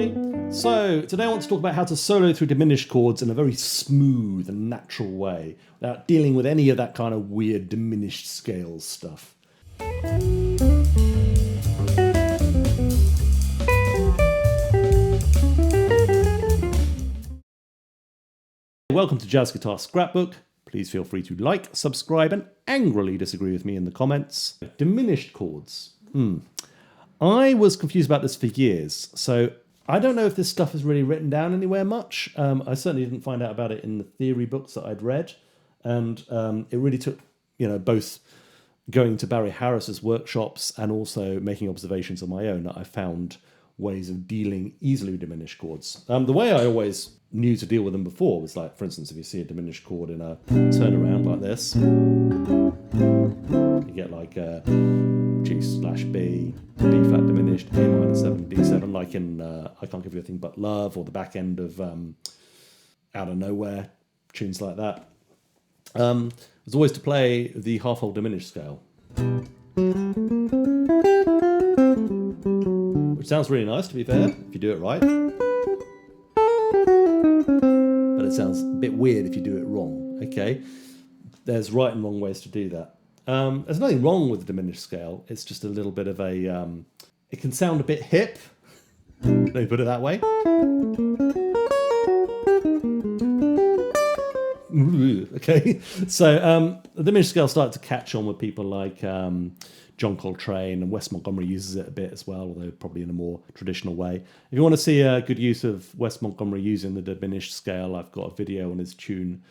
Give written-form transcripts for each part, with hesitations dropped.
everybody. So today I want to talk about how to solo through diminished chords in a very smooth and natural way without dealing with any of that kind of weird diminished scales stuff. Welcome to Jazz Guitar Scrapbook. Please feel free to like, subscribe and angrily disagree with me in the comments. Diminished chords. I was confused about this for years, so I don't know if this stuff is really written down anywhere much. I certainly didn't find out about it in the theory books that I'd read, and it really took, both going to Barry Harris's workshops and also making observations on my own that I found ways of dealing easily with diminished chords. The way I always knew to deal with them before was like, for instance, if you see a diminished chord in a turnaround like this, you get like a G/B, B flat diminished, A minor 7, D7, like in I Can't Give You a Thing But Love, or the back end of Out of Nowhere, tunes like that. Was always to play the half-whole diminished scale, which sounds really nice, to be fair, if you do it right. But it sounds a bit weird if you do it wrong, okay? There's right and wrong ways to do that. There's nothing wrong with the diminished scale. It's just a little bit of a... it can sound a bit hip. Let me put it that way. Okay, so the diminished scale started to catch on with people like John Coltrane, and Wes Montgomery uses it a bit as well, although probably in a more traditional way. If you want to see a good use of Wes Montgomery using the diminished scale, I've got a video on his tune.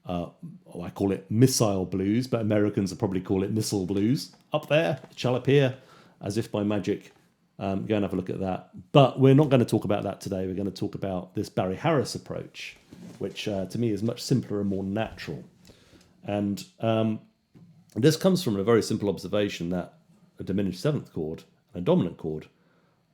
I call it Missile Blues, but Americans will probably call it Missile Blues. Up there, it shall appear, as if by magic. Go and have a look at that. But we're not going to talk about that today. We're going to talk about this Barry Harris approach, which to me is much simpler and more natural. And this comes from a very simple observation that a diminished seventh chord and a dominant chord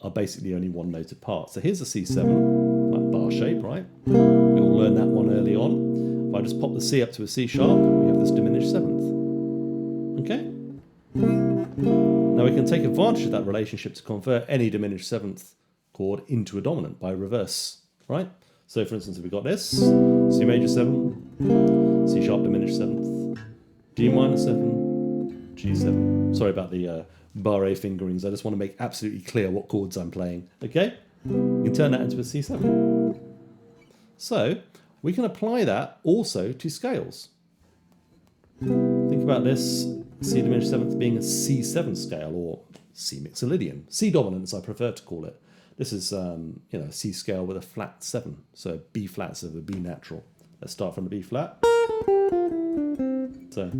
are basically only one note apart. So here's a C7, like bar shape, right? We all learned that one early on. If I just pop the C up to a C sharp, we have this diminished seventh. Okay? Now we can take advantage of that relationship to convert any diminished seventh chord into a dominant by reverse, right? So for instance, if we got this, C major 7, C sharp diminished 7th, D minor 7, G7. Sorry about the bar A fingerings. I just want to make absolutely clear what chords I'm playing. Okay? You can turn that into a C7. So we can apply that also to scales. Think about this C diminished 7th being a C7 scale, or C mixolydian, C dominant as I prefer to call it. This is, a C scale with a flat 7, so B flat, so a B natural. Let's start from the B flat. So.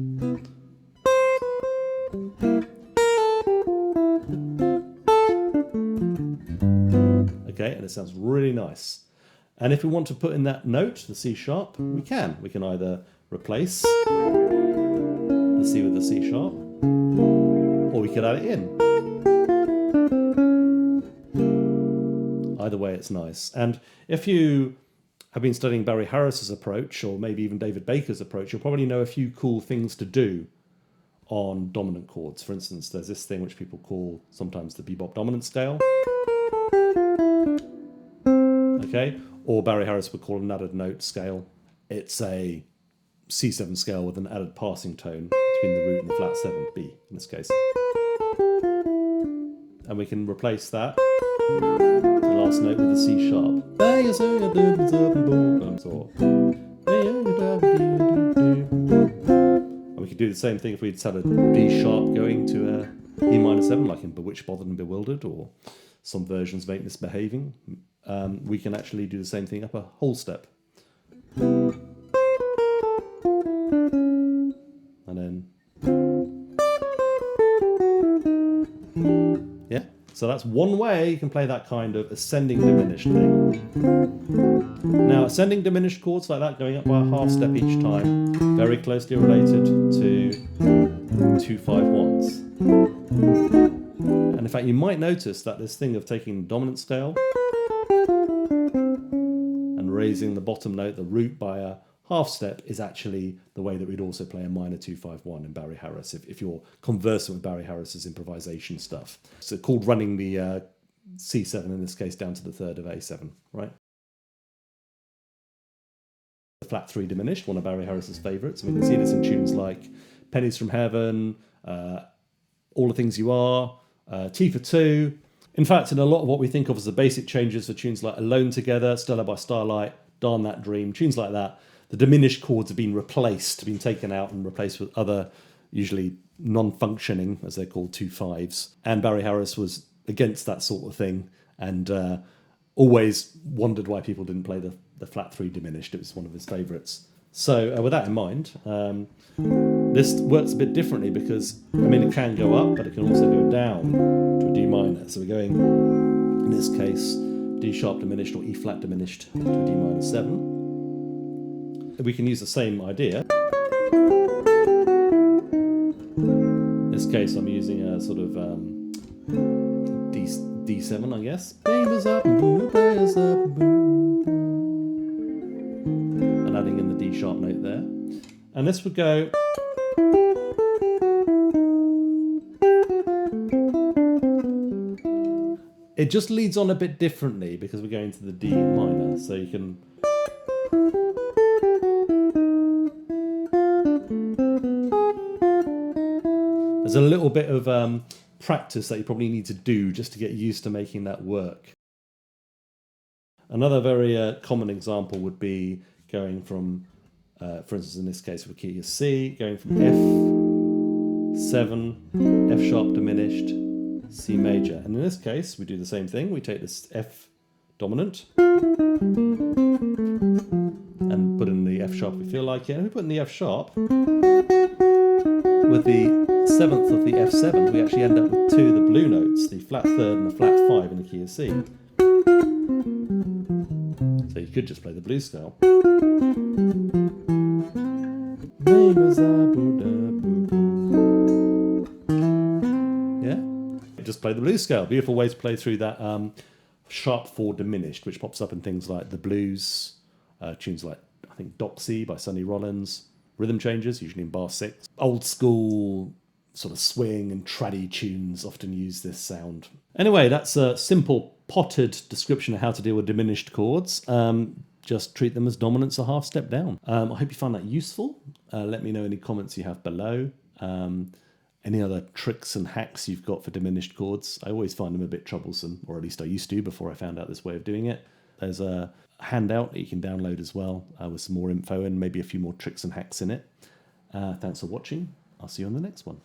Okay, and it sounds really nice. And if we want to put in that note, the C sharp, we can. We can either replace the C with the C sharp, or we could add it in. Either way, it's nice. And if you have been studying Barry Harris's approach, or maybe even David Baker's approach, you'll probably know a few cool things to do on dominant chords. For instance, there's this thing which people call sometimes the bebop dominant scale. Okay, or Barry Harris would call an added note scale. It's a C7 scale with an added passing tone between the root and the flat 7, B in this case. And we can replace that, the last note, with a C sharp. And we could do the same thing if we'd had a D sharp going to a E minor 7, like in Bewitched, Bothered and Bewildered, or some versions make Misbehaving. We can actually do the same thing up a whole step. And then, yeah, so that's one way you can play that kind of ascending diminished thing. Now, ascending diminished chords like that, going up by a half step each time, very closely related to 2-5-1s. And in fact, you might notice that this thing of taking the dominant scale and raising the bottom note, the root, by a half step is actually the way that we'd also play a minor 2-5-1 in Barry Harris, if you're conversant with Barry Harris's improvisation stuff. So called running the C7 in this case down to the third of A7, right? The flat 3 diminished, one of Barry Harris's favourites. And we can see this in tunes like Pennies from Heaven, All the Things You Are, T for Two. In fact, in a lot of what we think of as the basic changes for tunes like Alone Together, Stella by Starlight, Darn That Dream, tunes like that, the diminished chords have been replaced, been taken out and replaced with other, usually non-functioning, as they're called, 2/5s. And Barry Harris was against that sort of thing and always wondered why people didn't play the flat 3 diminished. It was one of his favourites. So with that in mind, this works a bit differently because, I mean, it can go up, but it can also go down to a D minor. So we're going, in this case, D sharp diminished or E flat diminished to a D minor 7. We can use the same idea. In this case, I'm using a sort of D7, I guess. And adding in the D sharp note there. And this would go. It just leads on a bit differently because we're going to the D minor. So you can. There's a little bit of practice that you probably need to do just to get used to making that work. Another very common example would be going from, for instance, in this case, with key of C, going from F7, F sharp diminished, C major. And in this case, we do the same thing. We take this F dominant and put in the F sharp if we feel like it. And we put in the F sharp. With the 7th of the F7, we actually end up with two of the blue notes, the flat 3rd and the flat 5 in the key of C. So you could just play the blues scale. Yeah? Just play the blues scale. Beautiful way to play through that sharp 4 diminished, which pops up in things like the blues, tunes like, I think, Doxy by Sonny Rollins. Rhythm changes, usually in bar 6. Old school sort of swing and traddy tunes often use this sound. Anyway, that's a simple potted description of how to deal with diminished chords. Just treat them as dominants a half step down. I hope you found that useful. Let me know any comments you have below. Any other tricks and hacks you've got for diminished chords. I always find them a bit troublesome, or at least I used to before I found out this way of doing it. There's a handout that you can download as well with some more info and maybe a few more tricks and hacks in it. Thanks for watching. I'll see you on the next one.